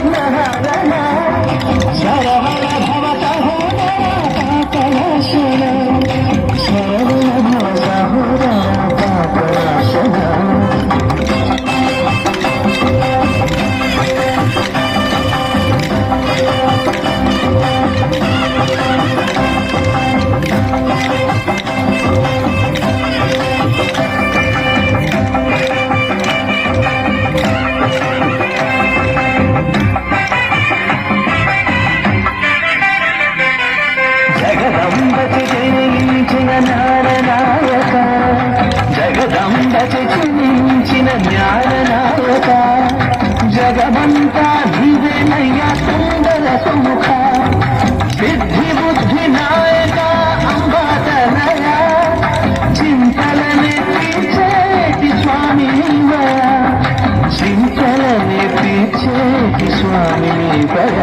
విఘ్నహరణ శరవణ భవ సహోదర పాపనాశన శరవణ భవ సహోదర పాపనాశన జగదంబకి జయించిన జ్ఞాననాయక జగదంబకి జయించిన జ్ఞాననాయక జగమంతా దివ్యనయ్య సుందర సుముఖ సిద్ధి బుద్ధి నాయక అంబాతనయ చింతలనే తీర్చేటి స్వామి నీవయ చింతలనే తీర్చేటి స్వామి నీవయ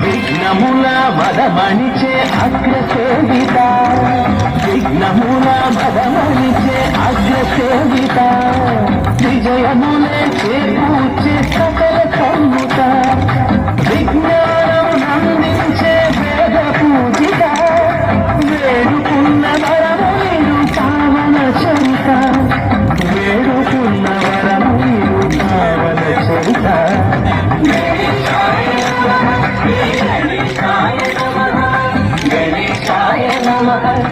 విఘ్నముల మదమణిచే అగ్రసేవిత విఘ్నముల మదమణిచే అగ్రసేవిత విజయములే చేకూర్చే సకల కమ్ముత విజ్ఞానం నందించే వేద పూజిత వేడుకున్న వరము నీరు పావన చరిత వేడుకున్న వరము నీరు పావన చరిత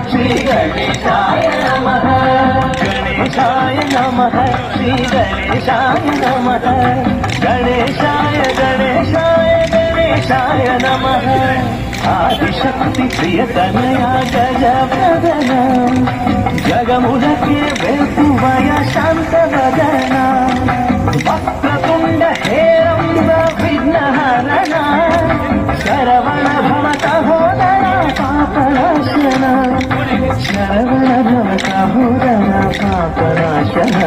శ్రీ గణేశాయ నమః గణేశాయ నమః శ్రీ గణేశాయ నమః గణేశాయ గణేశాయ గణేశాయ నమః ఆదిశక్తి ప్రియతనయ గజప్రదన జగములకే వెల్పువయ శాంతవదన వక్రతుండ హేరంబ విఘ్నహరణ శరవణ భవ సహోదర పాపనాశన శరవణ భవ సహోదర పాపనాశన